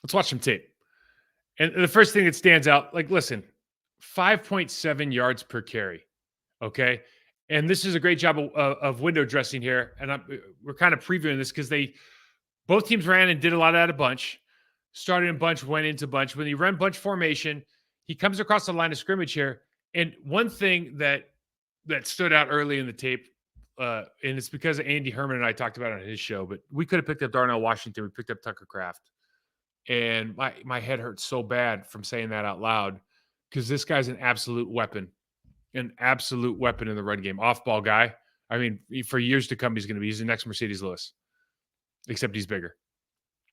Let's watch some tape. And the first thing that stands out, like, listen, 5.7 yards per carry. Okay. And this is a great job of window dressing here. And we're kind of previewing this because both teams ran and did a lot out of bunch. Started in bunch, went into bunch. When he ran bunch formation, he comes across the line of scrimmage here. And one thing that stood out early in the tape, and it's because Andy Herman and I talked about it on his show, but we could have picked up Darnell Washington. We picked up Tucker Kraft. And my head hurts so bad from saying that out loud because this guy's an absolute weapon in the run game. Off-ball guy. I mean, for years to come, he's the next Mercedes Lewis, except he's bigger.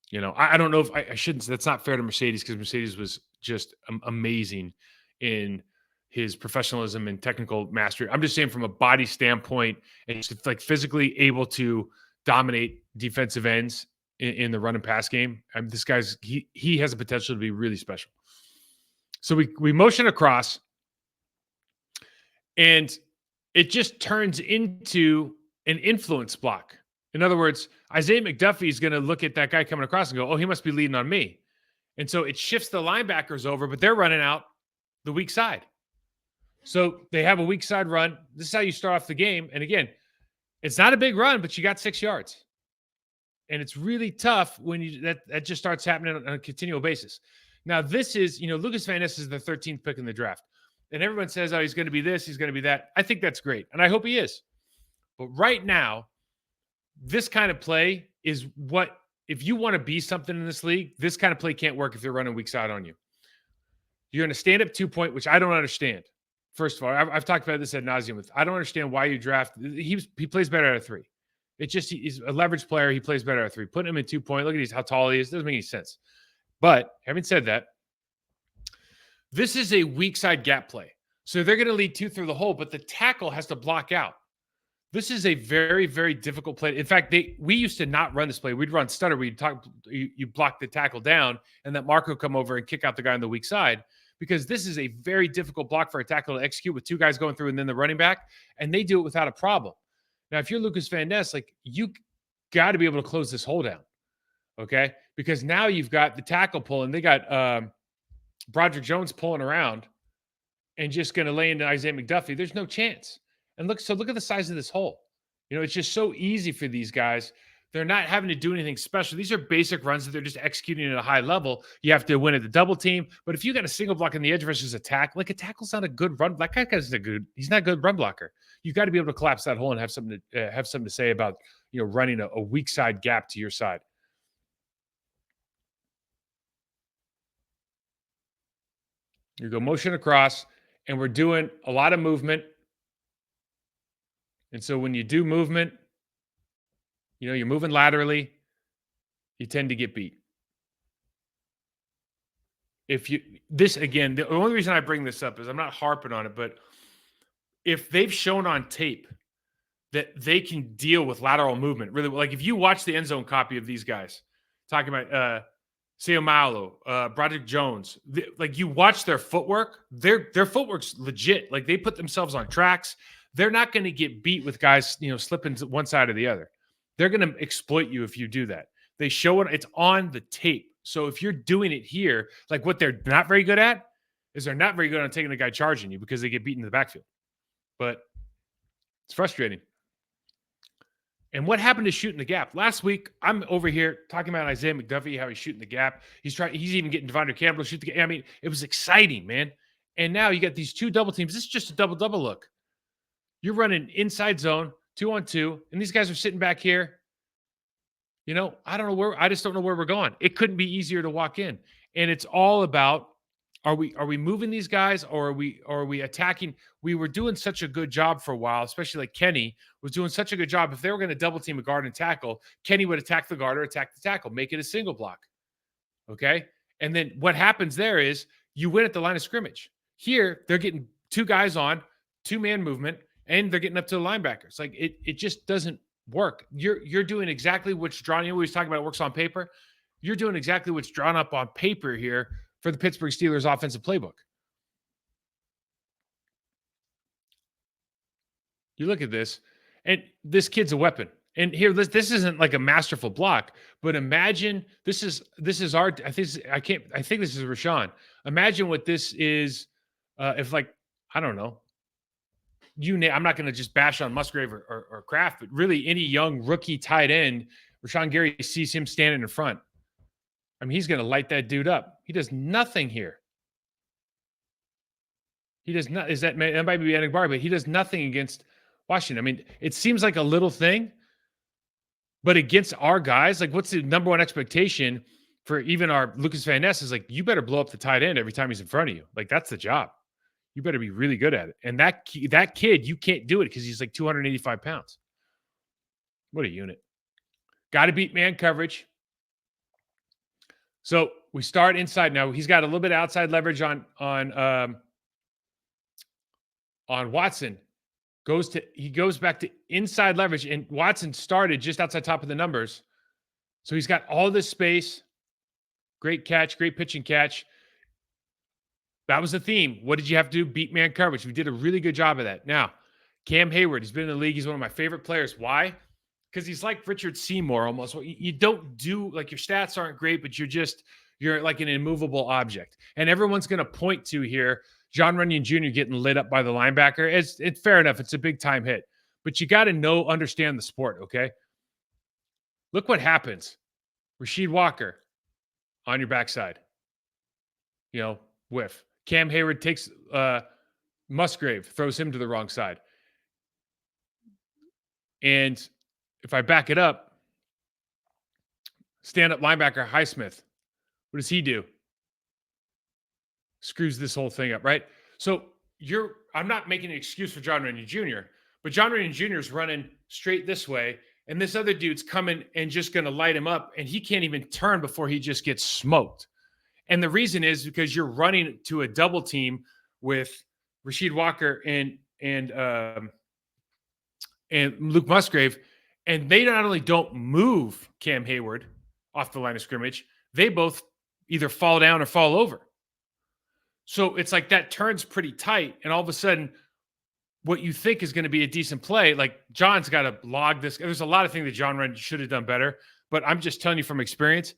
You know, I don't know if I shouldn't. That's not fair to Mercedes because Mercedes was just amazing in his professionalism and technical mastery. I'm just saying from a body standpoint and just like physically able to dominate defensive ends in the run and pass game. This guy's he has the potential to be really special. So we motion across, and it just turns into an influence block. In other words, Isaiah McDuffie is going to look at that guy coming across and go, "Oh, he must be leading on me." And so it shifts the linebackers over, but they're running out the weak side. So they have a weak side run. This is how you start off the game. And again, it's not a big run, but you got 6 yards. And it's really tough when that just starts happening on a continual basis. Now, this is, Lucas Van Ness is the 13th pick in the draft. And everyone says, oh, he's going to be this, he's going to be that. I think that's great. And I hope he is. But right now, this kind of play is what, if you want to be something in this league, this kind of play can't work if they're running weak side on you. You're going to stand up 2-point, which I don't understand. First of all, I've talked about this ad nauseum with. I don't understand why you draft. He plays better at a 3. It's just he's a leverage player. He plays better at 3. Putting him in 2-point. Look at how tall he is. Doesn't make any sense. But having said that, this is a weak side gap play. So they're going to lead 2 through the hole, but the tackle has to block out. This is a very, very difficult play. In fact, we used to not run this play. We'd run stutter. You block the tackle down, and that marker would come over and kick out the guy on the weak side, because this is a very difficult block for a tackle to execute with 2 guys going through and then the running back, and they do it without a problem. Now, if you're Lucas Van Ness, you got to be able to close this hole down, okay? Because now you've got the tackle pulling. They got Broderick Jones pulling around and just going to lay into Isaiah McDuffie. There's no chance. And look at the size of this hole. It's just so easy for these guys. They're not having to do anything special. These are basic runs that they're just executing at a high level. You have to win at the double team. But if you got a single block on the edge versus a tackle, a tackle's not a good run. That guy's he's not a good run blocker. You've got to be able to collapse that hole and have something to say about, running a weak side gap to your side. You go motion across, and we're doing a lot of movement. And so when you do movement, you're moving laterally, you tend to get beat. The only reason I bring this up is I'm not harping on it, but if they've shown on tape that they can deal with lateral movement, really, like if you watch the end zone copy of these guys, talking about Seumalo, Broderick Jones, you watch their footwork, their footwork's legit. They put themselves on tracks. They're not going to get beat with guys, slipping to one side or the other. They're going to exploit you if you do that. They show it. It's on the tape. So if you're doing it here, what they're not very good at is they're not very good on taking the guy charging you because they get beaten in the backfield. But it's frustrating. And what happened to shooting the gap? Last week, I'm over here talking about Isaiah McDuffie, how he's shooting the gap. He's even getting Devondre Campbell to shoot the gap. I mean, it was exciting, man. And now you got these 2 double teams. This is just a double look. You're running inside zone, 2-on-2, and these guys are sitting back here. I just don't know where we're going. It couldn't be easier to walk in. And it's all about, are we moving these guys, or are we attacking? We were doing such a good job for a while, especially Kenny was doing such a good job. If they were going to double team a guard and tackle, Kenny would attack the guard or attack the tackle, make it a single block. Okay. And then what happens there is you win at the line of scrimmage. Here, they're getting 2 guys on, 2-man movement, and they're getting up to the linebackers. It just doesn't work. You're doing exactly what's drawn. We always talk about it works on paper. You're doing exactly what's drawn up on paper here for the Pittsburgh Steelers offensive playbook. You look at this, and this kid's a weapon. And here, this isn't like a masterful block, but imagine this is our. I think this is Rashawn. Imagine what this is. If like I don't know, I'm not going to just bash on Musgrave or Kraft, but really any young rookie tight end, Rashawn Gary sees him standing in front. I mean, he's going to light that dude up. He does nothing here. He does not. That might be Bar, but he does nothing against Washington. I mean, it seems like a little thing, but against our guys, like what's the number one expectation for even our Lucas Van Ness is like, you better blow up the tight end every time he's in front of you. Like that's the job. You better be really good at it. And that kid, you can't do it because he's like 285 pounds. What a unit. Got to beat man coverage. So we start inside now. He's got a little bit of outside leverage on Watson. He goes back to inside leverage, and Watson started just outside top of the numbers. So he's got all this space. Great catch, great pitch and catch. That was the theme. What did you have to do? Beat man coverage. We did a really good job of that. Now, Cam Hayward, he's been in the league. He's one of my favorite players. Why? Because he's like Richard Seymour almost. You don't do, like your stats aren't great, but you're like an immovable object. And everyone's going to point to here, Jon Runyan Jr. getting lit up by the linebacker. It's fair enough. It's a big time hit. But you got to understand the sport, okay? Look what happens. Rasheed Walker on your backside. Whiff. Cam Hayward takes Musgrave, throws him to the wrong side. And if I back it up, stand-up linebacker Highsmith, what does he do? Screws this whole thing up, right? So I'm not making an excuse for Jon Runyan Jr., but Jon Runyan Jr. is running straight this way, and this other dude's coming and just going to light him up, and he can't even turn before he just gets smoked. And the reason is because you're running to a double team with Rasheed Walker and Luke Musgrave, and they not only don't move Cam Hayward off the line of scrimmage, they both either fall down or fall over. So it's like that turns pretty tight, and all of a sudden, what you think is going to be a decent play, like John's got to log this. There's a lot of things that Jon Runyan should have done better, but I'm just telling you from experience,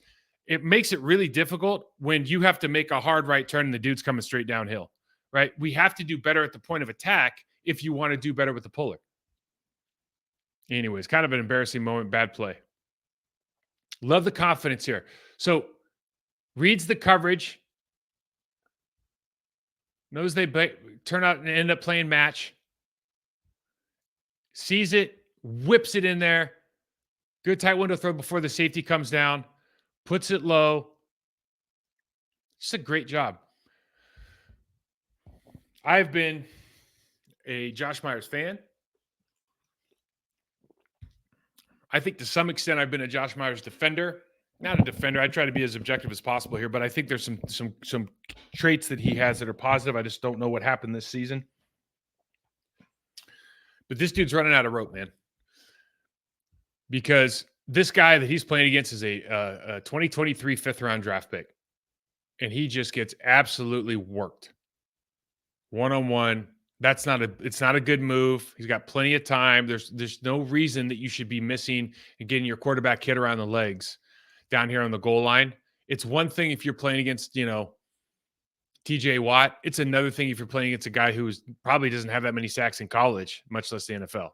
it makes it really difficult when you have to make a hard right turn and the dude's coming straight downhill, right? We have to do better at the point of attack if you want to do better with the puller. Anyways, kind of an embarrassing moment, bad play. Love the confidence here. So reads the coverage, knows they turn out and end up playing match, sees it, whips it in there. Good tight window throw before the safety comes down. Puts it low. Just a great job. I've been a Josh Myers fan. I think to some extent I've been a Josh Myers defender. Not a defender. I try to be as objective as possible here, but I think there's some traits that he has that are positive. I just don't know what happened this season. But this dude's running out of rope, man. Because this guy that he's playing against is a 2023 fifth-round draft pick. And he just gets absolutely worked. One-on-one. It's not a good move. He's got plenty of time. There's no reason that you should be missing and getting your quarterback hit around the legs down here on the goal line. It's one thing if you're playing against, TJ Watt. It's another thing if you're playing against a guy who probably doesn't have that many sacks in college, much less the NFL.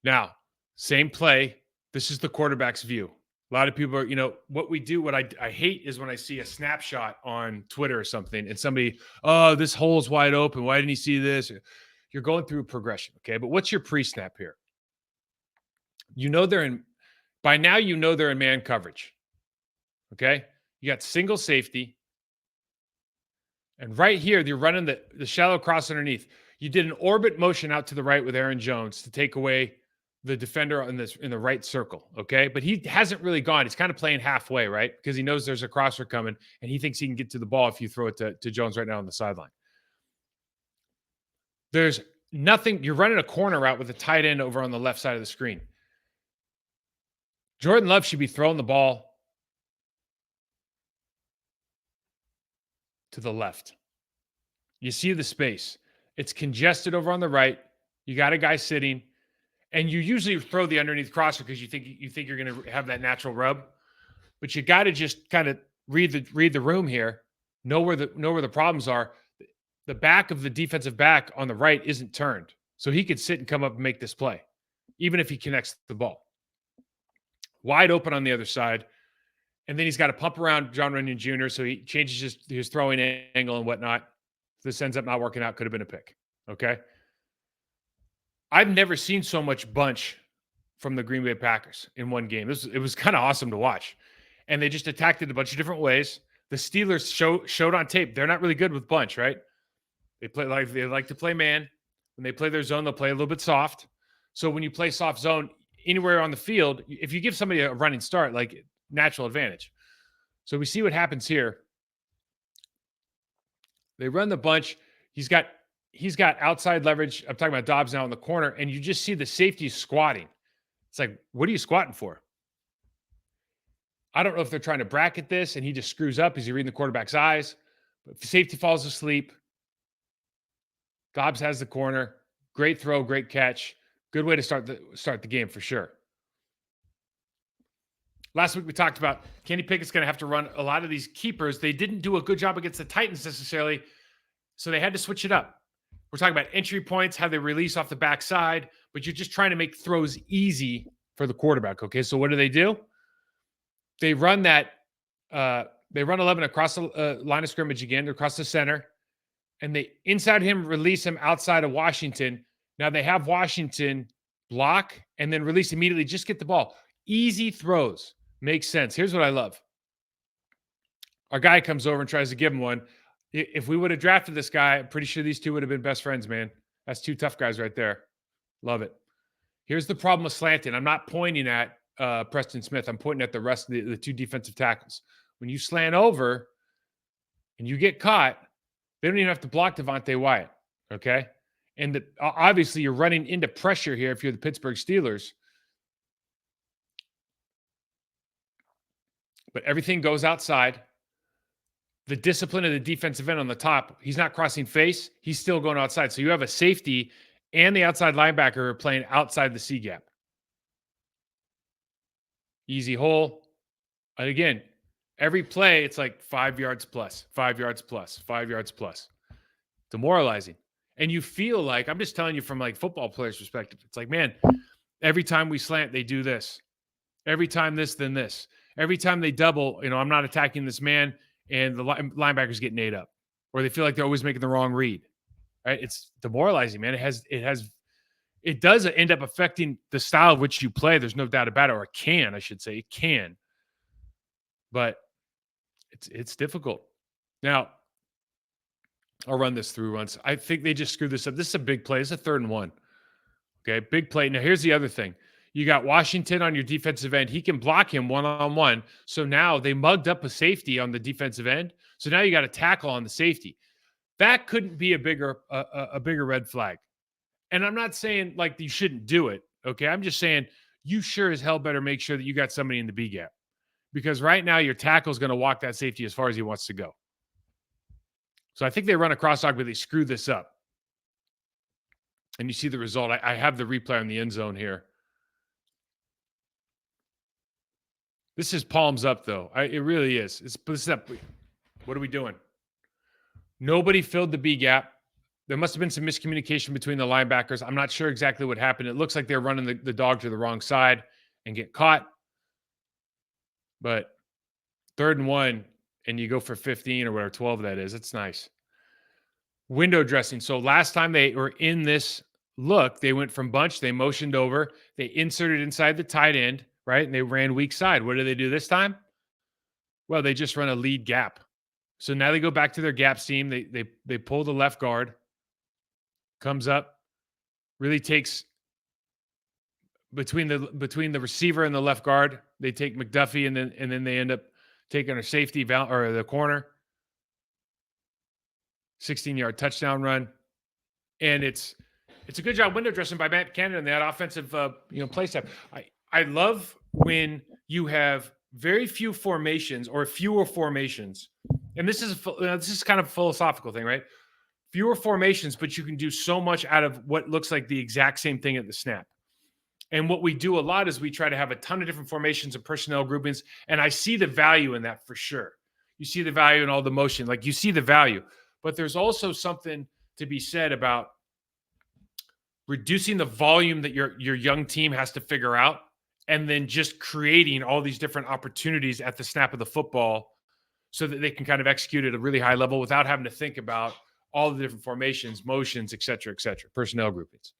Now, same play. This is the quarterback's view. A lot of people are, what we do, what I hate is when I see a snapshot on Twitter or something and somebody, oh, this hole's wide open. Why didn't he see this? You're going through a progression, okay? But what's your pre-snap here? By now they're in man coverage, okay? You got single safety. And right here, you're running the shallow cross underneath. You did an orbit motion out to the right with Aaron Jones to take away the defender in the right circle, okay? But he hasn't really gone. He's kind of playing halfway, right? Because he knows there's a crosser coming, and he thinks he can get to the ball if you throw it to Jones right now on the sideline. There's nothing. You're running a corner route with a tight end over on the left side of the screen. Jordan Love should be throwing the ball to the left. You see the space. It's congested over on the right. You got a guy sitting. And you usually throw the underneath crosser because you think you're going to have that natural rub, but you got to just kind of read the room here, know where the problems are. The back of the defensive back on the right isn't turned, so he could sit and come up and make this play, even if he connects the ball. Wide open on the other side, and then he's got to pump around John Runyon Jr., so he changes his throwing angle and whatnot. This ends up not working out. Could have been a pick. Okay. I've never seen so much bunch from the Green Bay Packers in one game. It was kind of awesome to watch. And they just attacked it a bunch of different ways. The Steelers showed on tape they're not really good with bunch, right? They like to play man. When they play their zone, they'll play a little bit soft. So when you play soft zone anywhere on the field, if you give somebody a running start, like natural advantage. So we see what happens here. They run the bunch. He's got outside leverage. I'm talking about Dobbs now in the corner, and you just see the safety squatting. It's like, what are you squatting for? I don't know if they're trying to bracket this, and he just screws up. Is he reading the quarterback's eyes? But safety falls asleep. Dobbs has the corner. Great throw, great catch. Good way to start the game for sure. Last week we talked about Kenny Pickett's going to have to run a lot of these keepers. They didn't do a good job against the Titans necessarily, so they had to switch it up. We're talking about entry points, how they release off the backside, but you're just trying to make throws easy for the quarterback. Okay, so what do? They run that. They run 11 across the line of scrimmage again, across the center, and they inside him, release him outside of Washington. Now they have Washington block and then release immediately. Just get the ball. Easy throws. Makes sense. Here's what I love. Our guy comes over and tries to give him one. If we would have drafted this guy, I'm pretty sure these two would have been best friends, man. That's two tough guys right there. Love it. Here's the problem with slanting. I'm not pointing at Preston Smith. I'm pointing at the rest of the two defensive tackles. When you slant over and you get caught, they don't even have to block Devontae Wyatt, okay? And obviously you're running into pressure here if you're the Pittsburgh Steelers. But everything goes outside. The discipline of the defensive end on the top, he's not crossing face. He's still going outside. So you have a safety and the outside linebacker playing outside the C gap. Easy hole. And again, every play, it's like 5 yards plus, 5 yards plus, 5 yards plus. Demoralizing. And you feel like, I'm just telling you from like football players' perspective, it's like, man, every time we slant, they do this. Every time this, then this. Every time they double, I'm not attacking this man, and the linebackers get ate up. Or they feel like they're always making the wrong read. Right? It's demoralizing, man. It does end up affecting the style of which you play. There's no doubt about it. Or it can, I should say. It can. But it's difficult. Now, I'll run this through once. I think they just screwed this up. This is a big play. It's a 3rd and 1. Okay, big play. Now, here's the other thing. You got Washington on your defensive end. He can block him one-on-one. So now they mugged up a safety on the defensive end. So now you got a tackle on the safety. That couldn't be a bigger red flag. And I'm not saying like you shouldn't do it. Okay, I'm just saying you sure as hell better make sure that you got somebody in the B gap. Because right now your tackle is going to walk that safety as far as he wants to go. So I think they run a cross-dog, but they screw this up. And you see the result. I have the replay on the end zone here. This is palms up, though. It really is. It's up. What are we doing? Nobody filled the B gap. There must have been some miscommunication between the linebackers. I'm not sure exactly what happened. It looks like they're running the dog to the wrong side and get caught. But 3rd and 1, and you go for 15 or whatever, 12 that is. It's nice. Window dressing. So last time they were in this look, they went from bunch. They motioned over. They inserted inside the tight end, right? And they ran weak side. What do they do this time? Well, they just run a lead gap. So now they go back to their gap scheme. They pull the left guard. Comes up. Really takes between the receiver and the left guard. They take McDuffie and then they end up taking a safety or the corner. 16-yard touchdown run. And it's a good job window dressing by Matt Canada and that offensive play step. I love when you have very few formations or fewer formations. And this is kind of a philosophical thing, right? Fewer formations, but you can do so much out of what looks like the exact same thing at the snap. And what we do a lot is we try to have a ton of different formations and personnel groupings. And I see the value in that for sure. You see the value in all the motion, like you see the value. But there's also something to be said about reducing the volume that your young team has to figure out, and then just creating all these different opportunities at the snap of the football so that they can kind of execute at a really high level without having to think about all the different formations, motions, et cetera, personnel groupings.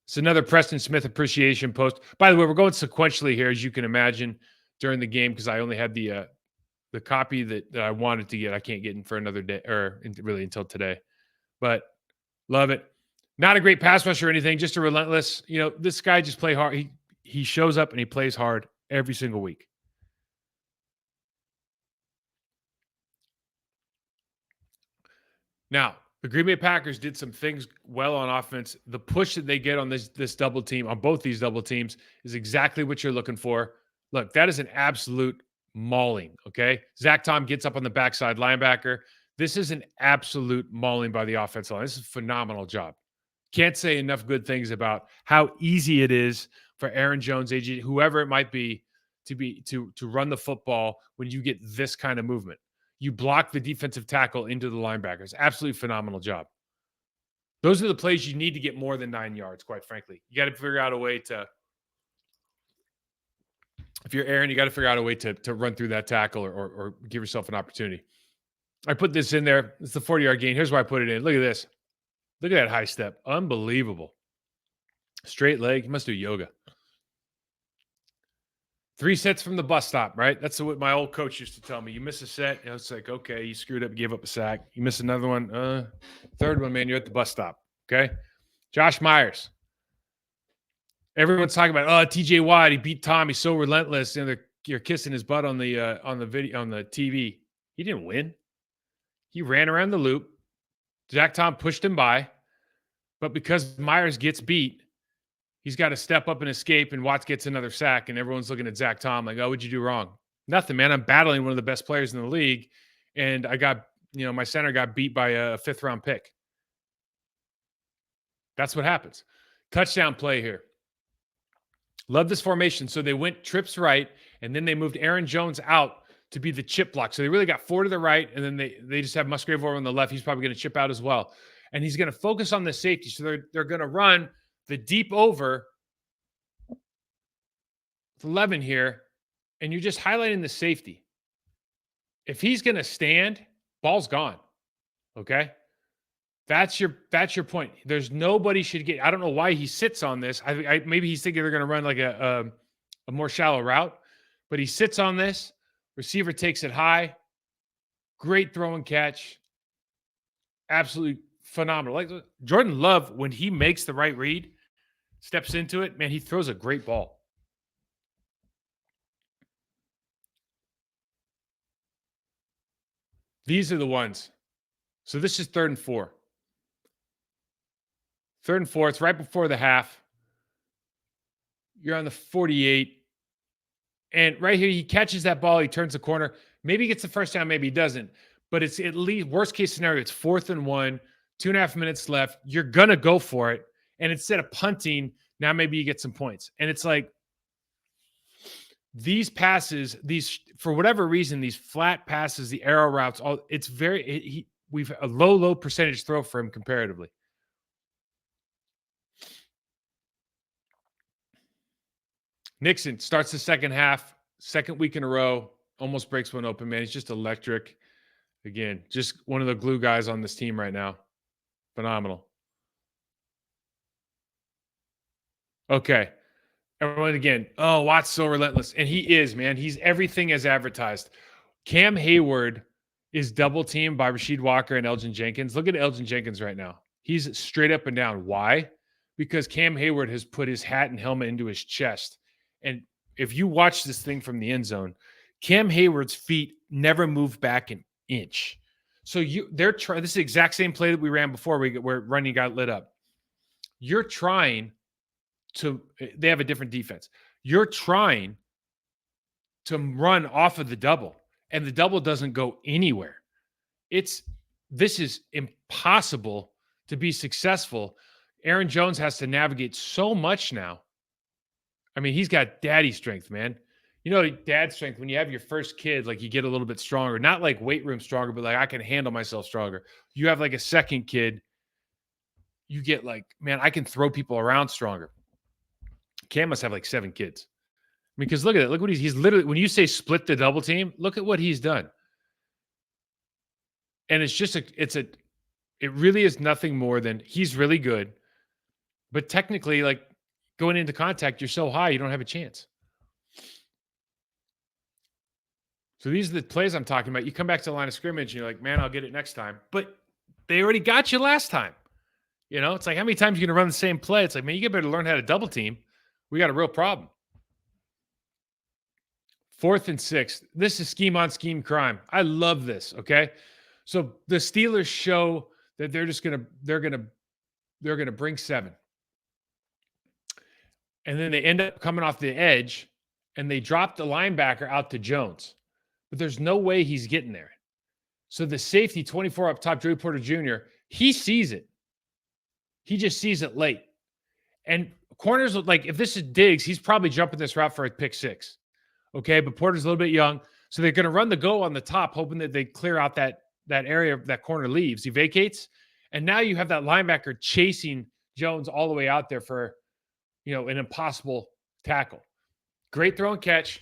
It's another Preston Smith appreciation post. By the way, we're going sequentially here, as you can imagine, during the game, because I only had the copy that I wanted to get. I can't get in for another day, or really until today. But love it. Not a great pass rusher or anything, just a relentless. This guy just play hard. He shows up and he plays hard every single week. Now, the Green Bay Packers did some things well on offense. The push that they get on this double team, on both these double teams, is exactly what you're looking for. Look, that is an absolute mauling, okay? Zach Tom gets up on the backside linebacker. This is an absolute mauling by the offensive line. This is a phenomenal job. Can't say enough good things about how easy it is for Aaron Jones, AJ, whoever it might be, to run the football when you get this kind of movement. You block the defensive tackle into the linebackers. Absolutely phenomenal job. Those are the plays you need to get more than 9 yards, quite frankly. You got to figure out a way to, if you're Aaron, you got to figure out a way to run through that tackle or give yourself an opportunity. I put this in there. It's the 40-yard gain. Here's why I put it in. Look at this. Look at that high step. Unbelievable. Straight leg. You must do yoga. 3 sets from the bus stop, right? That's what my old coach used to tell me. You miss a set, it's like, okay, you screwed up, gave up a sack. You miss another one, third one, man, you're at the bus stop, okay? Josh Myers. Everyone's talking about, TJ Watt, he beat Tom, he's so relentless. You're kissing his butt on the video, on the TV. He didn't win. He ran around the loop. Zach Tom pushed him by, but because Myers gets beat, he's got to step up and escape, and Watts gets another sack, and everyone's looking at Zach Tom like, oh, what'd you do wrong? Nothing, man. I'm battling one of the best players in the league, and I got, my center got beat by a 5th-round pick. That's what happens. Touchdown play here. Love this formation. So they went trips right, and then they moved Aaron Jones out to be the chip block. So they really got 4 to the right, and then they just have Musgrave over on the left. He's probably going to chip out as well. And he's going to focus on the safety. So they're going to run the deep over 11 here, and you're just highlighting the safety. If he's going to stand, ball's gone. Okay? That's your point. There's nobody should get. I don't know why he sits on this. Maybe he's thinking they're going to run like a more shallow route, but he sits on this. Receiver takes it high. Great throw and catch. Absolutely phenomenal. Like Jordan Love, when he makes the right read, steps into it, man, he throws a great ball. These are the ones. So this is 3rd and 4. 3rd and 4. It's right before the half. You're on the 48. And right here, he catches that ball. He turns the corner. Maybe he gets the first down. Maybe he doesn't. But it's at least, worst case scenario, it's 4th and 1, 2.5 minutes left. You're going to go for it. And instead of punting, now maybe you get some points. And it's like these passes, for whatever reason, these flat passes, the arrow routes, it's we've a low percentage throw for him comparatively. Nixon starts the second half, second week in a row, almost breaks one open, man. He's just electric. Again, just one of the glue guys on this team right now. Phenomenal. Okay. Everyone again, Watt's so relentless. And he is, man. He's everything as advertised. Cam Hayward is double teamed by Rasheed Walker and Elgin Jenkins. Look at Elgin Jenkins right now. He's straight up and down. Why? Because Cam Hayward has put his hat and helmet into his chest. And if you watch this thing from the end zone, Cam Hayward's feet never move back an inch. So they're trying. This is the exact same play that we ran before where running got lit up. You're trying to. They have a different defense. You're trying to run off of the double, and the double doesn't go anywhere. This is impossible to be successful. Aaron Jones has to navigate so much now. I mean, he's got daddy strength, man. You know, dad strength, when you have your first kid, like you get a little bit stronger, not like weight room stronger, but like I can handle myself stronger. You have like a second kid, you get like, man, I can throw people around stronger. Cam must have like 7 kids. I mean, because look at it. Look what he's literally, when you say split the double team, look at what he's done. And it's just it really is nothing more than he's really good. But technically, like going into contact, you're so high, you don't have a chance. So these are the plays I'm talking about. You come back to the line of scrimmage and you're like, man, I'll get it next time. But they already got you last time. You know, it's like, how many times are you going to run the same play? It's like, man, you better learn how to double team. We got a real problem. 4th and 6. This is scheme on scheme crime. I love this. Okay. So the Steelers show that they're going to bring 7. And then they end up coming off the edge and they drop the linebacker out to Jones. But there's no way he's getting there. So the safety, 24 up top, Joey Porter Jr., he sees it. He just sees it late. And corners, like if this is Diggs, he's probably jumping this route for a pick 6. Okay, but Porter's a little bit young. So they're going to run the go on the top, hoping that they clear out that area that corner leaves. He vacates. And now you have that linebacker chasing Jones all the way out there for, an impossible tackle. Great throw and catch.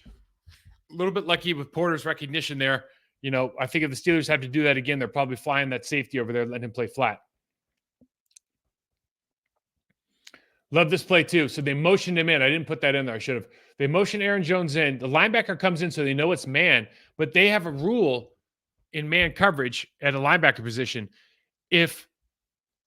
A little bit lucky with Porter's recognition there. I think if the Steelers have to do that again, they're probably flying that safety over there, letting him play flat. Love this play too. So they motioned him in. I didn't put that in there. I should have. They motioned Aaron Jones in. The linebacker comes in so they know it's man, but they have a rule in man coverage at a linebacker position. If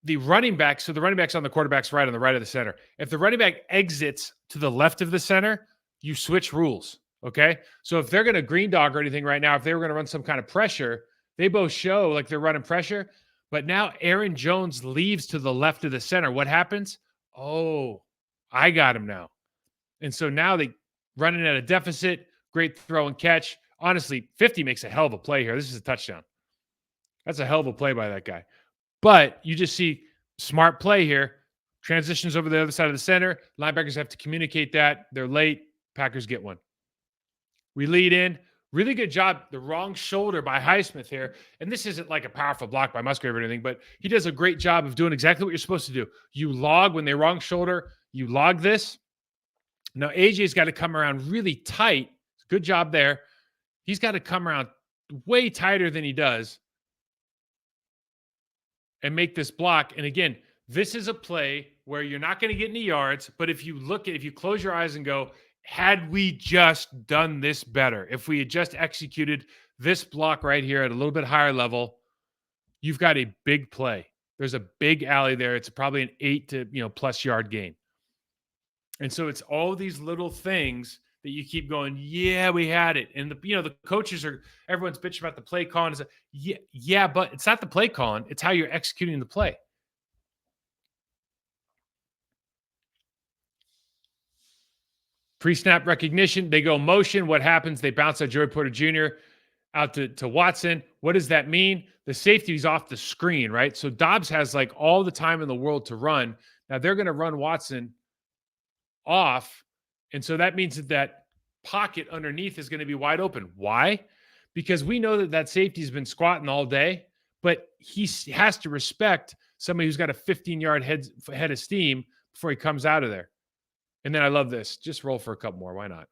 the running back, so the running back's on the quarterback's right, on the right of the center. If the running back exits to the left of the center, you switch rules. Okay. So if they're going to green dog or anything right now, if they were going to run some kind of pressure, they both show like they're running pressure. But now Aaron Jones leaves to the left of the center. What happens? Oh, I got him now. And so now they running at a deficit. Great throw and catch. Honestly, 50 makes a hell of a play here. This is a touchdown. That's a hell of a play by that guy. But you just see smart play here. Transitions over the other side of the center. Linebackers have to communicate that. They're late. Packers get one. We lead in. Really good job. The wrong shoulder by Highsmith here. And this isn't like a powerful block by Musgrave or anything, but he does a great job of doing exactly what you're supposed to do. You log when they wrong shoulder. You log this. Now, AJ's got to come around really tight. Good job there. He's got to come around way tighter than he does and make this block. And again, this is a play where you're not going to get any yards, but if you close your eyes and go, had we just done this better, if we had just executed this block right here at a little bit higher level, you've got a big play. There's a big alley there. It's probably an 8 to plus yard gain. And so it's all these little things that you keep going, yeah, we had it. And the coaches everyone's bitching about the play calling. Yeah, but it's not the play calling. It's how you're executing the play. Pre-snap recognition. They go motion. What happens? They bounce out Joey Porter Jr. out to Watson. What does that mean? The safety's off the screen, right? So Dobbs has like all the time in the world to run. Now they're going to run Watson off. And so that means that pocket underneath is going to be wide open. Why? Because we know that safety's been squatting all day, but he has to respect somebody who's got a 15-yard head of steam before he comes out of there. And then I love this. Just roll for a couple more. Why not?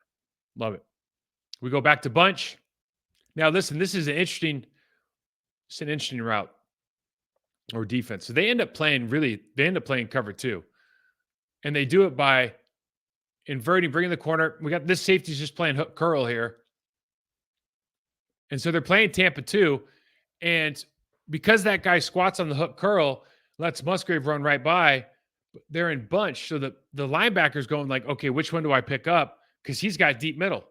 Love it. We go back to bunch. Now, listen, this is an interesting route or defense. So they end up playing cover 2. And they do it by inverting, bringing the corner. We got this safety's just playing hook curl here. And so they're playing Tampa 2. And because that guy squats on the hook curl, lets Musgrave run right by, they're in bunch. So the linebacker's going like, okay, which one do I pick up? Because he's got deep middle.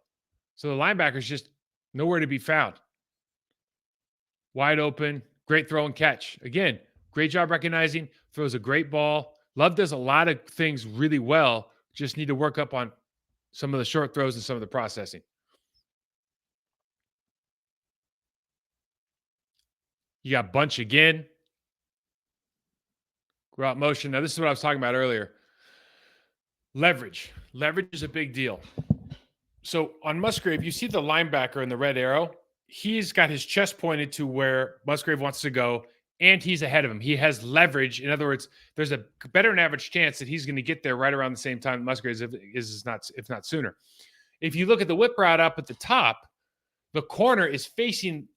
So the linebacker's just nowhere to be found. Wide open, great throw and catch. Again, great job recognizing, throws a great ball. Love does a lot of things really well. Just need to work up on some of the short throws and some of the processing. You got bunch again. Route motion. Now, this is what I was talking about earlier. Leverage. Leverage is a big deal. So on Musgrave, you see the linebacker in the red arrow. He's got his chest pointed to where Musgrave wants to go, and he's ahead of him. He has leverage. In other words, there's a better than average chance that he's going to get there right around the same time that Musgrave is not, if not sooner. If you look at the whip route up at the top, the corner is facing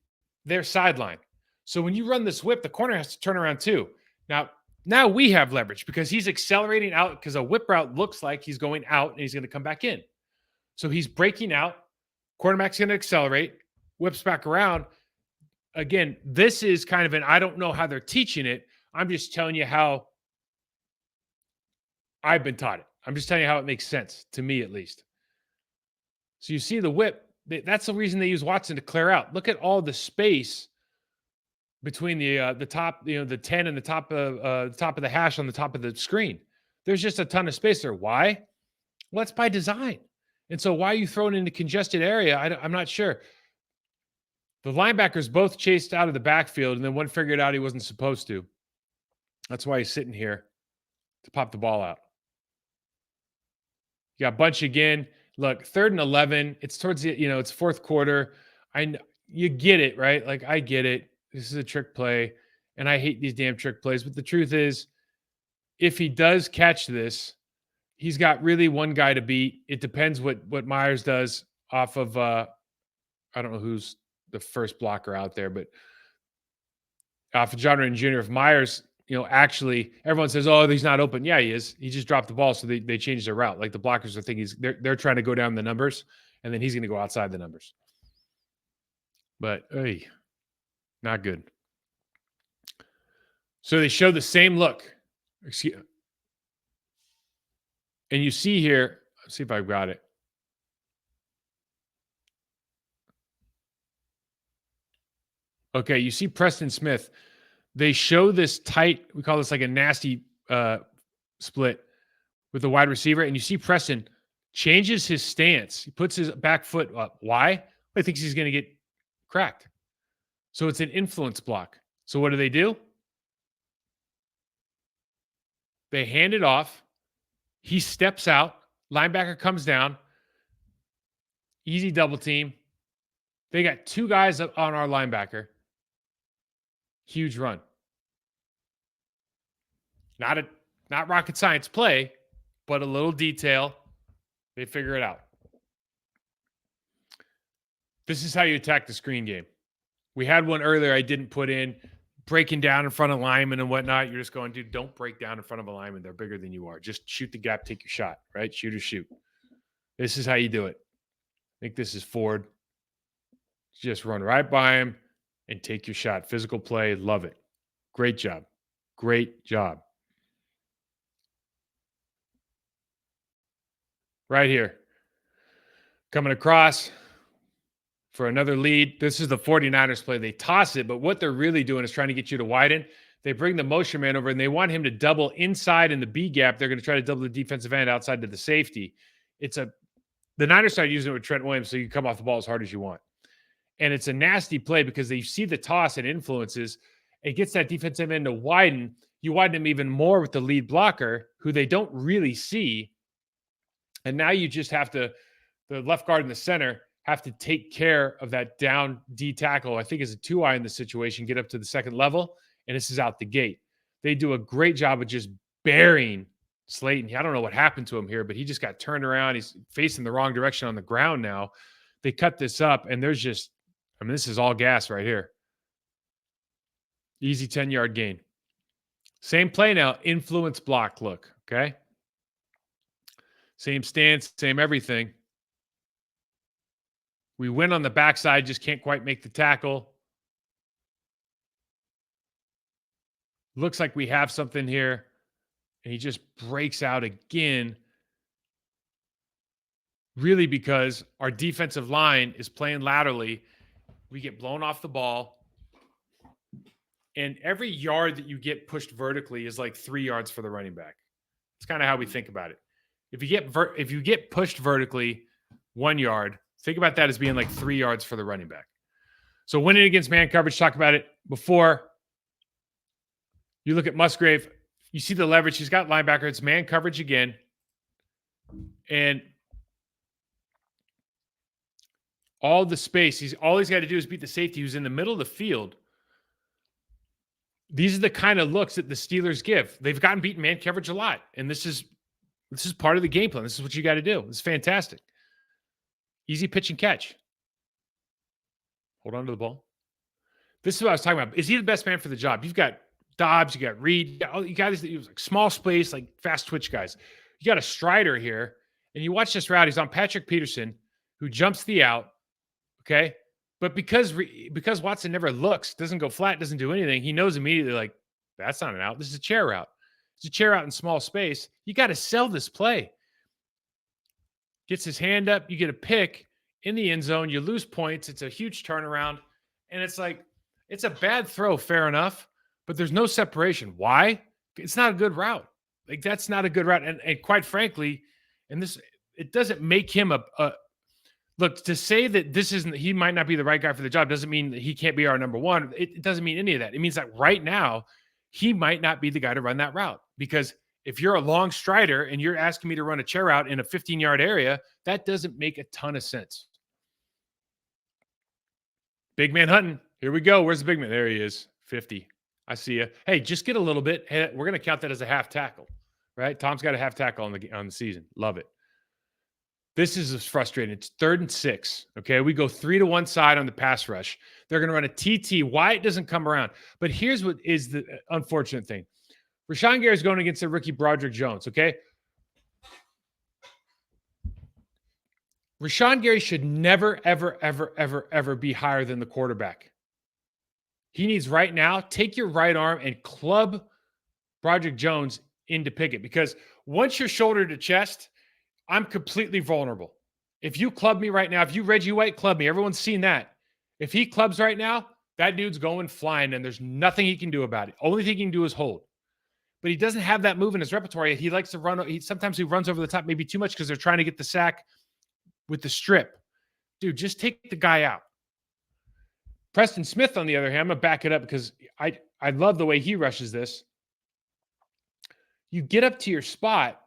their sideline. So when you run this whip, the corner has to turn around too. Now we have leverage because he's accelerating out because a whip route looks like he's going out and he's going to come back in. So he's breaking out. Quarterback's going to accelerate, whips back around. Again, this is kind of I don't know how they're teaching it. I'm just telling you how I've been taught it. I'm just telling you how it makes sense, to me at least. So you see the whip. That's the reason they use Watson to clear out. Look at all the space between the top, the 10 and the top of the hash on the top of the screen. There's just a ton of space there. Why? Well, it's by design. And so why are you throwing into congested area? I'm not sure. The linebackers both chased out of the backfield, and then one figured out he wasn't supposed to. That's why he's sitting here to pop the ball out. You got Bunch again. Look, 3rd and 11. It's towards the, it's fourth quarter. You get it, right? Like, I get it. This is a trick play, and I hate these damn trick plays. But the truth is, if he does catch this, he's got really one guy to beat. It depends what Myers does off of I don't know who's the first blocker out there, but off of John Renton Jr. If Myers, actually everyone says, oh, he's not open. Yeah, he is. He just dropped the ball, so they changed their route. Like the blockers are thinking they're trying to go down the numbers, and then he's going to go outside the numbers. But not good. So they show the same look. And you see here, let's see if I've got it. Okay, you see Preston Smith. They show this tight, we call this like a nasty split with the wide receiver. And you see Preston changes his stance. He puts his back foot up. Why? He thinks he's going to get cracked. So it's an influence block. So what do? They hand it off. He steps out. Linebacker comes down. Easy double team. They got 2 guys up on our linebacker. Huge run. Not rocket science play, but a little detail. They figure it out. This is how you attack the screen game. We had one earlier I didn't put in, breaking down in front of linemen and whatnot. You're just going, dude, don't break down in front of a lineman. They're bigger than you are. Just shoot the gap, take your shot, right? Shoot or shoot. This is how you do it. I think this is Ford. Just run right by him and take your shot. Physical play, love it. Great job. Great job. Right here. Coming across for another lead. This is the 49ers play. They toss it, but what they're really doing is trying to get you to widen. They bring the motion man over, and they want him to double inside in the B gap. They're going to try to double the defensive end outside to the safety. The Niners started using it with Trent Williams, so you can come off the ball as hard as you want. And it's a nasty play because they see the toss and influences. It gets that defensive end to widen. You widen him even more with the lead blocker, who they don't really see. And now you just have to, the left guard in the center, have to take care of that down D tackle. I think it's a 2-eye in the situation, get up to the second level, and this is out the gate. They do a great job of just burying Slayton. I don't know what happened to him here, but he just got turned around. He's facing the wrong direction on the ground now. They cut this up, and there's just, this is all gas right here. Easy 10-yard gain. Same play now, influence block look, okay? Same stance, same everything. We win on the backside, just can't quite make the tackle. Looks like we have something here. And he just breaks out again. Really because our defensive line is playing laterally. We get blown off the ball. And every yard that you get pushed vertically is like 3 yards for the running back. It's kind of how we think about it. If you get pushed vertically 1 yard, think about that as being like 3 yards for the running back. So winning against man coverage, talk about it before. You look at Musgrave, You see the leverage. He's got linebacker. It's man coverage again. And all the space, all he's got to do is beat the safety who's in the middle of the field. These are the kind of looks that the Steelers give. They've gotten beaten man coverage a lot. And this is part of the game plan. This is what you got to do. It's fantastic. Easy pitch and catch. Hold on to the ball. This is what I was talking about. Is he the best man for the job? You've got Dobbs, you got Reed, you got these like small space, like fast twitch guys. You got a Strider here, and you watch this route. He's on Patrick Peterson, who jumps the out. Okay, but because Watson never looks, doesn't go flat, doesn't do anything, he knows immediately like that's not an out. This is a chair route. It's a chair out in small space. You got to sell this play. Gets his hand up. You get a pick in the end zone. You lose points. It's a huge turnaround, and it's like it's a bad throw, fair enough, but there's no separation. Why? It's not a good route. Like that's not a good route, and quite frankly, it doesn't make him a look, to say that this isn't, he might not be the right guy for the job doesn't mean that he can't be our number one. It doesn't mean any of that. It means that right now, he might not be the guy to run that route. Because if you're a long strider and you're asking me to run a chair route in a 15-yard area, that doesn't make a ton of sense. Big man hunting. Here we go. Where's the big man? There he is. 50. I see you. Hey, just get a little bit. Hey, we're going to count that as a half tackle, right? Tom's got a half tackle on the season. Love it. This is frustrating. It's 3rd and 6. Okay. We go 3 to one side on the pass rush. They're going to run a TT. Wyatt doesn't come around. But here's what is the unfortunate thing. Rashawn Gary is going against the rookie Broderick Jones. Okay. Rashawn Gary should never, ever, ever, ever, ever be higher than the quarterback. He needs right now, take your right arm and club Broderick Jones into Pickett, because once you're shoulder to chest, I'm completely vulnerable. If you club me right now, if you Reggie White club me, everyone's seen that. If he clubs right now, that dude's going flying and there's nothing he can do about it. Only thing he can do is hold. But he doesn't have that move in his repertoire. He likes to run. Sometimes he runs over the top, maybe too much because they're trying to get the sack with the strip. Dude, just take the guy out. Preston Smith, on the other hand, I'm going to back it up because I love the way he rushes this. You get up to your spot,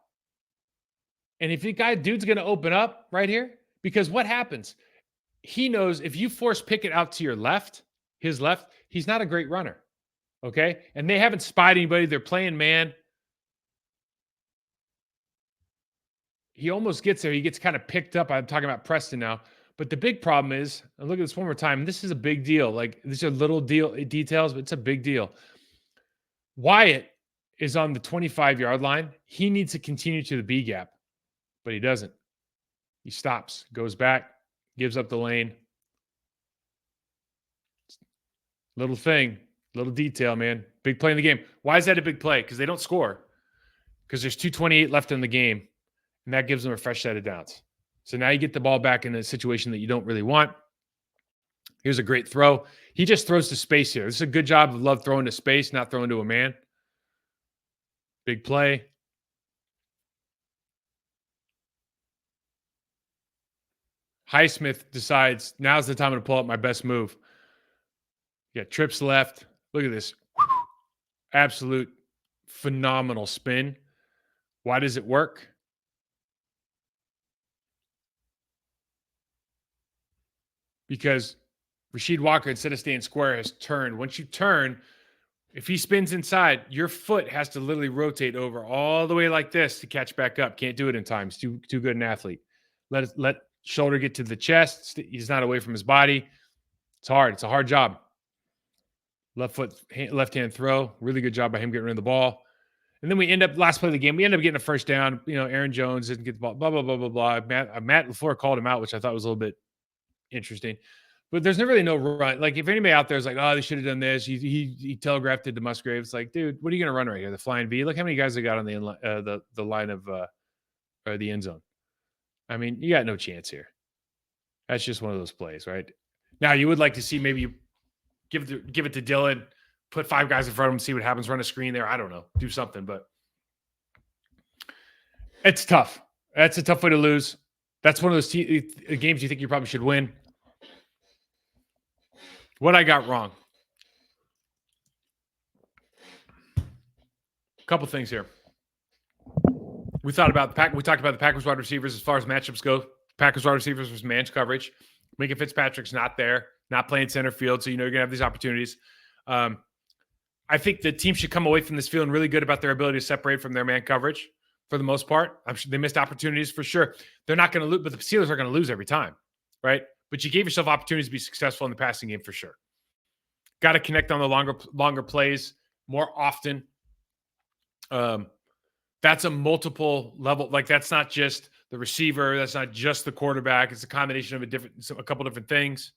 and if dude's going to open up right here, because what happens? He knows if you force Pickett out to your left, his left, he's not a great runner. Okay? And they haven't spied anybody. They're playing man. He almost gets there. He gets kind of picked up. I'm talking about Preston now. But the big problem is, and look at this one more time. This is a big deal. Like, these are little details, but it's a big deal. Wyatt is on the 25-yard line. He needs to continue to the B gap, but he doesn't. He stops, goes back, gives up the lane. Little thing, little detail, man. Big play in the game. Why is that a big play? Because they don't score. Because there's 2:28 left in the game, and that gives them a fresh set of downs. So now you get the ball back in a situation that you don't really want. Here's a great throw. He just throws to space here. This is a good job of Love throwing to space, not throwing to a man. Big play. Highsmith decides now's the time to pull up my best move. Yeah, trips left. Look at this. Absolute phenomenal spin. Why does it work? Because Rasheed Walker, instead of staying square, has turned. Once you turn, if he spins inside, your foot has to literally rotate over all the way like this to catch back up. Can't do it in time. He's too good an athlete. Let shoulder get to the chest. He's not away from his body. It's hard. It's a hard job. Left hand throw. Really good job by him getting rid of the ball. And then we end up, last play of the game, we end up getting a first down. You know, Aaron Jones didn't get the ball, blah, blah, blah, blah, blah. Matt LaFleur called him out, which I thought was a little bit interesting. But there's really no run. Like, if anybody out there is like, oh, they should have done this, he telegraphed it to Musgrave. It's like, dude, what are you going to run right here? The flying V? Look how many guys they got on the line of or the end zone. I mean, you got no chance here. That's just one of those plays, right? Now, you would like to see maybe you give it to Dillon, put 5 guys in front of him, see what happens, run a screen there. I don't know. Do something, but it's tough. That's a tough way to lose. That's one of those games you think you probably should win. What I got wrong. couple things here. We talked about the Packers wide receivers as far as matchups go. Packers wide receivers was managed coverage. Minka Fitzpatrick's not there, not playing center field, so you know you're gonna have these opportunities. I think the team should come away from this feeling really good about their ability to separate from their man coverage for the most part. I'm sure they missed opportunities for sure. They're not going to lose, but the Steelers are going to lose every time, right? But you gave yourself opportunities to be successful in the passing game for sure. Got to connect on the longer plays more often. That's a multiple level. Like that's not just the receiver. That's not just the quarterback. It's a combination of a couple different things.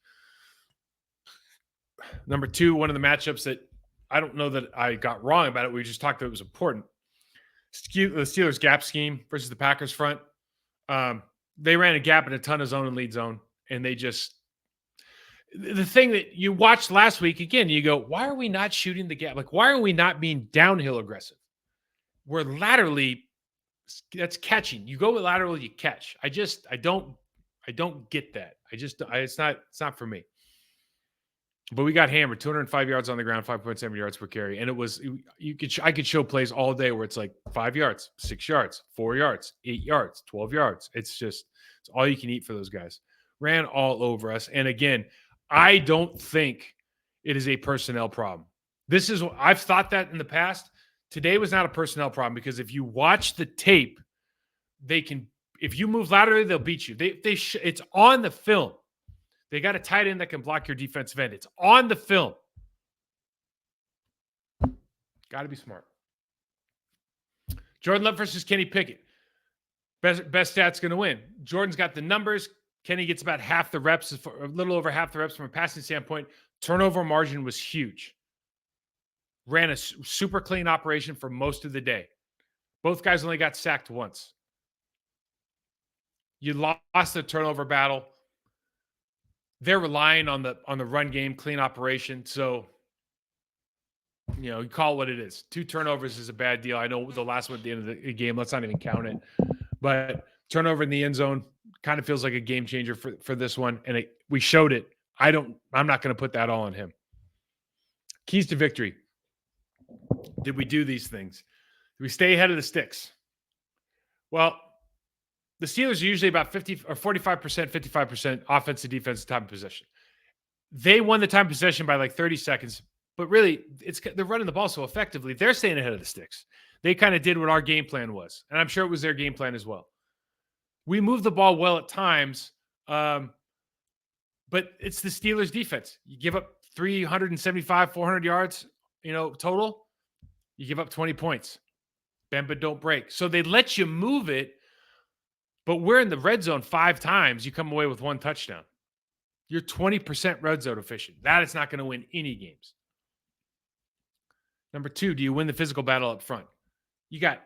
Number two, one of the matchups that I don't know that I got wrong about it. We just talked that it was important. The Steelers gap scheme versus the Packers front. They ran a gap in a ton of zone and lead zone. And they just, the thing that you watched last week, again, you go, why are we not shooting the gap? Like, why are we not being downhill aggressive? We're laterally, that's catching. You go lateral, you catch. I don't get that. It's not for me. But we got hammered, 205 yards on the ground, 5.7 yards per carry. And it was, I could show plays all day where it's like 5 yards, 6 yards, 4 yards, 8 yards, 12 yards. It's all you can eat for those guys. Ran all over us. And again, I don't think it is a personnel problem. I've thought that in the past. Today was not a personnel problem because if you watch the tape, if you move laterally, they'll beat you. It's on the film. They got a tight end that can block your defensive end. It's on the film. Got to be smart. Jordan Love versus Kenny Pickett. Best stats going to win. Jordan's got the numbers. Kenny gets about half the reps, a little over half the reps from a passing standpoint. Turnover margin was huge. Ran a super clean operation for most of the day. Both guys only got sacked once. You lost the turnover battle. They're relying on the run game, clean operation. So, you call it what it is. 2 turnovers is a bad deal. I know the last one at the end of the game. Let's not even count it. But turnover in the end zone kind of feels like a game changer for this one. And we showed it. I'm not going to put that all on him. Keys to victory. Did we do these things? Did we stay ahead of the sticks? Well, the Steelers are usually about 50 or 45%, 55% offensive defensive time of possession. They won the time of possession by like 30 seconds, but really they're running the ball so effectively. They're staying ahead of the sticks. They kind of did what our game plan was, and I'm sure it was their game plan as well. We moved the ball well at times, but it's the Steelers defense. You give up 375, 400 yards, total. You give up 20 points. Bend but don't break. So they let you move it. But we're in the red zone 5 times. You come away with 1 touchdown. You're 20% red zone efficient. That is not going to win any games. Number 2, do you win the physical battle up front? You got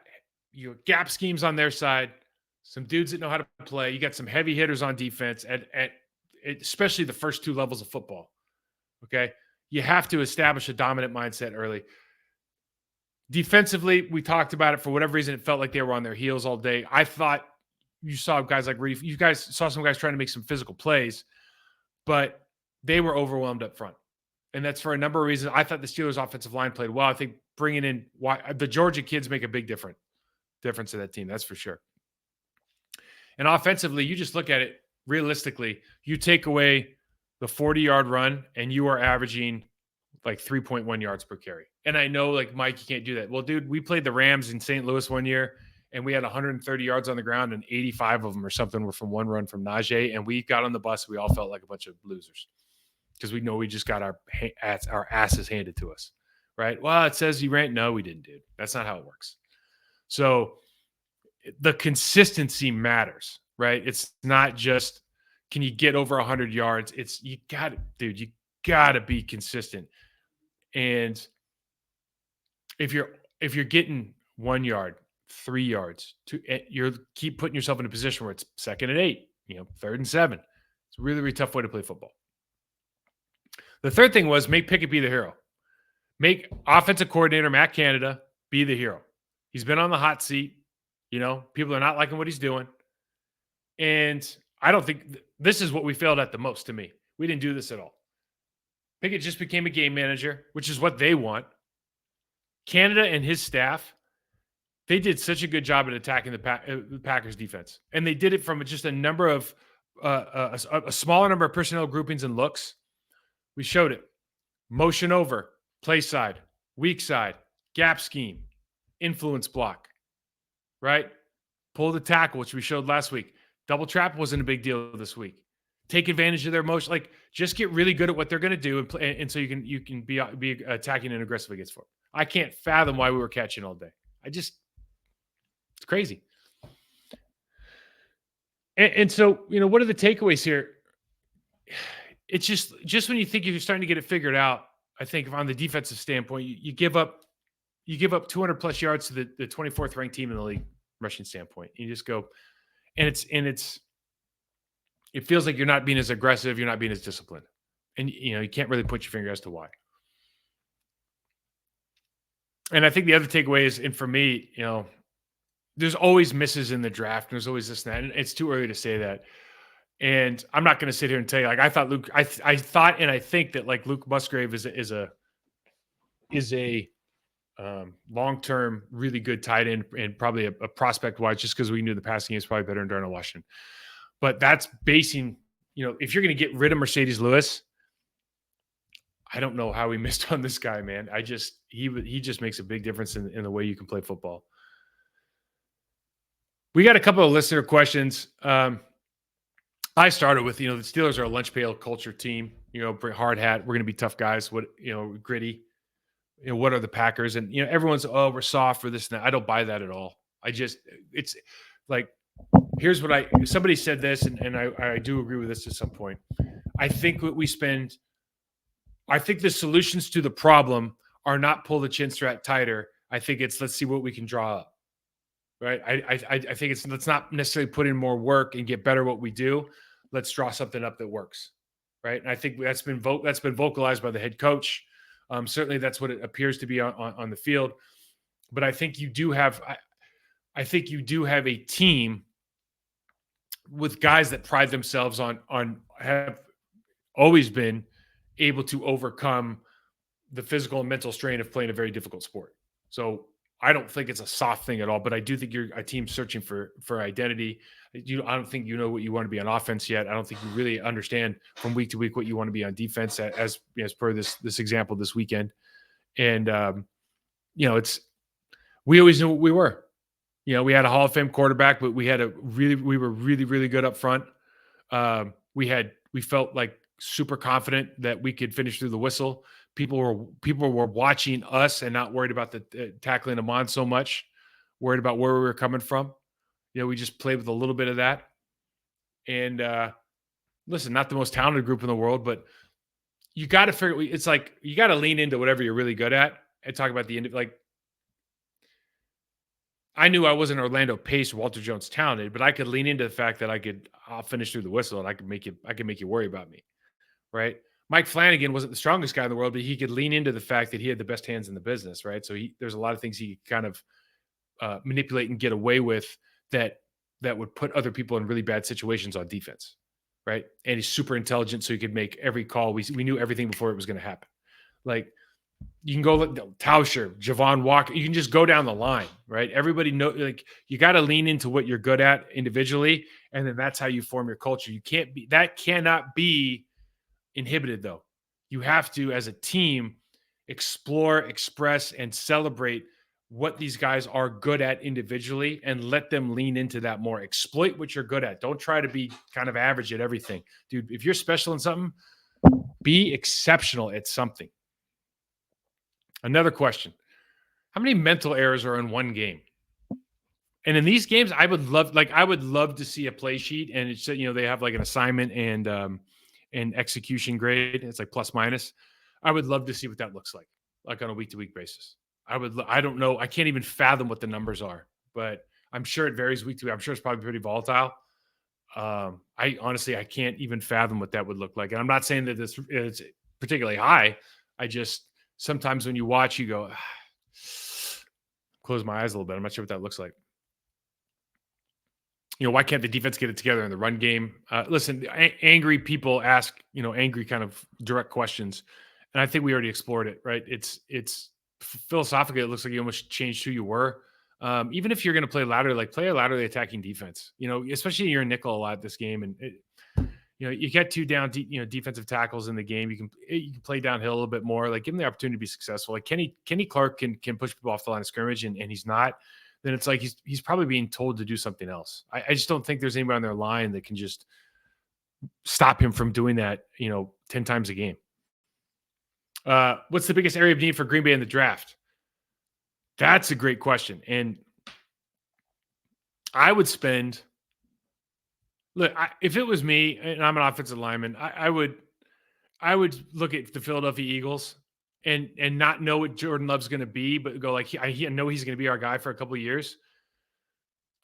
your gap schemes on their side, some dudes that know how to play. You got some heavy hitters on defense, at especially the first 2 levels of football. Okay? You have to establish a dominant mindset early. Defensively, we talked about it. For whatever reason, it felt like they were on their heels all day. I thought you saw guys like Reed. You guys saw some guys trying to make some physical plays, but they were overwhelmed up front. And that's for a number of reasons. I thought the Steelers' offensive line played well. I think bringing in the Georgia kids make a big difference to that team. That's for sure. And offensively, you just look at it realistically. You take away the 40-yard run, and you are averaging like 3.1 yards per carry. And I know, like, Mike, you can't do that. Well, dude, we played the Rams in St. Louis one year, and we had 130 yards on the ground, and 85 of them or something were from one run from Najee. And we got on the bus. We all felt like a bunch of losers because we know we just got our asses handed to us, right? Well, it says you ran. No, we didn't, dude. That's not how it works. So the consistency matters, right? It's not just can you get over 100 yards. It's you got to be consistent. And if you're getting 1 yard, 3 yards, you keep putting yourself in a position where it's 2nd and 8, 3rd and 7. It's a really, really tough way to play football. The third thing was make Pickett be the hero. Make offensive coordinator Matt Canada be the hero. He's been on the hot seat. People are not liking what he's doing. And I don't think this is what we failed at the most to me. We didn't do this at all. Pickett just became a game manager, which is what they want. Canada and his staff They did such a good job at attacking the Packers defense, and they did it from just a number of a smaller number of personnel groupings and looks. We showed it: motion over, play side, weak side, gap scheme, influence block, right? Pull the tackle, which we showed last week. Double trap wasn't a big deal this week. Take advantage of their motion. Like, just get really good at what they're going to do, and play, and so you can be attacking and aggressive against them. I can't fathom why we were catching all day. It's crazy. And so, what are the takeaways here? It's just when you think you're starting to get it figured out, I think on the defensive standpoint, you give up 200 plus yards to the 24th ranked team in the league rushing standpoint. You just go, and it feels like you're not being as aggressive, you're not being as disciplined, and you can't really put your finger as to why. And I think the other takeaway is, and for me, there's always misses in the draft, and there's always this and that, and it's too early to say that. And I'm not going to sit here and tell you, like, I thought and I think that, like, Luke Musgrave is a long-term really good tight end, and probably a prospect wise, just because we knew the passing game is probably better than Darnell Washington. But that's basing, if you're going to get rid of Mercedes Lewis, I don't know how we missed on this guy, man. He just makes a big difference in the way you can play football. We got a couple of listener questions. I started with, the Steelers are a lunch pail culture team, hard hat. We're going to be tough guys. Gritty. What are the Packers? And, everyone's, oh, we're soft for this and that. I don't buy that at all. It's like, here's what somebody said this, and I do agree with this at some point. I think the solutions to the problem are not pull the chin strap tighter. I think it's, let's see what we can draw up. Right. I think it's, let's not necessarily put in more work and get better at what we do. Let's draw something up that works. Right. And I think that's been vocalized by the head coach. Certainly that's what it appears to be on the field. But I think you do have a team with guys that pride themselves on have always been able to overcome the physical and mental strain of playing a very difficult sport. So I don't think it's a soft thing at all, but I do think you're a team searching for identity. I don't think you know what you want to be on offense yet. I don't think you really understand from week to week what you want to be on defense, as per this example this weekend. And we always knew what we were. We had a Hall of Fame quarterback, but we were really, really good up front. We felt like super confident that we could finish through the whistle. People were watching us and not worried about the tackling them on so much, worried about where we were coming from. We just played with a little bit of that. And listen, not the most talented group in the world, but you got to figure. It's like you got to lean into whatever you're really good at and talk about the end. Like, I knew I wasn't Orlando Pace, Walter Jones talented, but I could lean into the fact that I'll finish through the whistle and I can make you worry about me, right? Mike Flanagan wasn't the strongest guy in the world, but he could lean into the fact that he had the best hands in the business, right? So there's a lot of things he could kind of manipulate and get away with that would put other people in really bad situations on defense, right? And he's super intelligent, so he could make every call. We knew everything before it was going to happen. Like, you can go Tauscher, Javon Walker. You can just go down the line, right? Everybody know, like, you got to lean into what you're good at individually, and then that's how you form your culture. That cannot be inhibited, though. You have to, as a team, explore, express, and celebrate what these guys are good at individually and let them lean into that more. Exploit what you're good at. Don't try to be kind of average at everything. Dude, if you're special in something, be exceptional at something. Another question: how many mental errors are in one game? And in these games, I would love to see a play sheet, and it's, they have like an assignment and execution grade. It's like plus minus. I would love to see what that looks like on a week-to-week basis. I don't know. I can't even fathom what the numbers are, but I'm sure it varies week to week. I'm sure it's probably pretty volatile. I honestly can't even fathom what that would look like. And I'm not saying that this is particularly high. Sometimes when you watch, you go, close my eyes a little bit. I'm not sure what that looks like. Why can't the defense get it together in the run game? Listen, angry people ask, angry kind of direct questions. And I think we already explored it, right? It's philosophically, it looks like you almost changed who you were. Even if you're going to play play a laterally attacking defense. Especially you're in nickel a lot this game, and you get two down, defensive tackles in the game. You can play downhill a little bit more. Like give him the opportunity to be successful. Like Kenny Clark can push people off the line of scrimmage, and he's not. Then it's like he's probably being told to do something else. I just don't think there's anybody on their line that can just stop him from doing that. 10 times a game. What's the biggest area of need for Green Bay in the draft? That's a great question, and I would spend. Look, if it was me and I'm an offensive lineman, I would look at the Philadelphia Eagles and not know what Jordan Love's going to be, but go like, I know he's going to be our guy for a couple of years.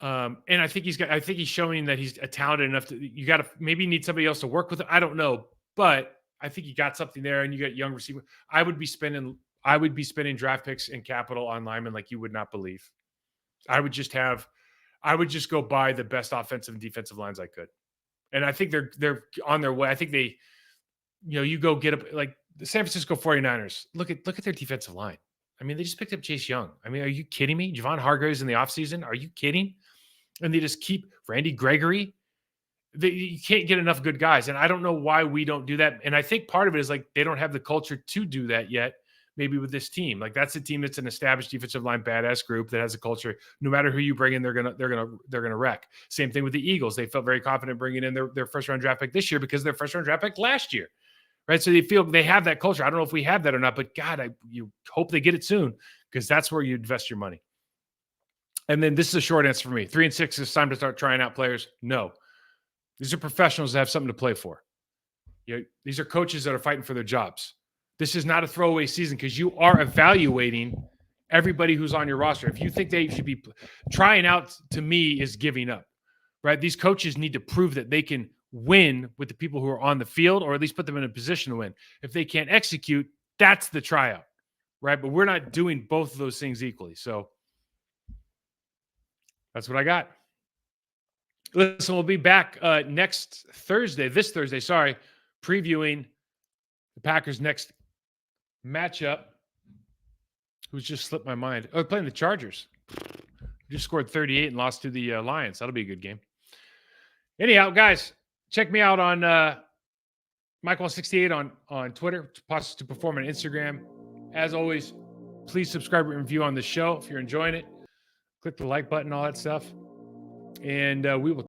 And I think he's showing that he's talented enough to. You got to maybe need somebody else to work with him. I don't know, but I think you got something there, and you got young receiver. I would be spending draft picks and capital on linemen like you would not believe. I would just go buy the best offensive and defensive lines I could. And I think they're on their way. I think they, you go get up like the San Francisco 49ers. Look at their defensive line. I mean, they just picked up Chase Young. I mean, are you kidding me? Javon Hargraves in the offseason. Are you kidding? And they just keep Randy Gregory. You can't get enough good guys. And I don't know why we don't do that. And I think part of it is like they don't have the culture to do that yet. Maybe with this team, like that's a team that's an established defensive line badass group that has a culture. No matter who you bring in, they're gonna wreck. Same thing with the Eagles. They felt very confident bringing in their first round draft pick this year because their first round draft pick last year, right? So they feel they have that culture. I don't know if we have that or not, but God, you hope they get it soon because that's where you invest your money. And then this is a short answer for me: 3 and 6 is time to start trying out players. No, these are professionals that have something to play for. These are coaches that are fighting for their jobs. This is not a throwaway season because you are evaluating everybody who's on your roster. If you think they should be trying out, to me, is giving up, right? These coaches need to prove that they can win with the people who are on the field, or at least put them in a position to win. If they can't execute, that's the tryout, right? But we're not doing both of those things equally. So that's what I got. Listen, we'll be back this Thursday, previewing the Packers' next matchup. Who's just slipped my mind? Oh, playing the Chargers. Just scored 38 and lost to the Lions. That'll be a good game. Anyhow, guys, check me out on Michael68 on Twitter, Process to Perform on Instagram. As always, please subscribe and review on the show if you're enjoying it. Click the like button, all that stuff. And we will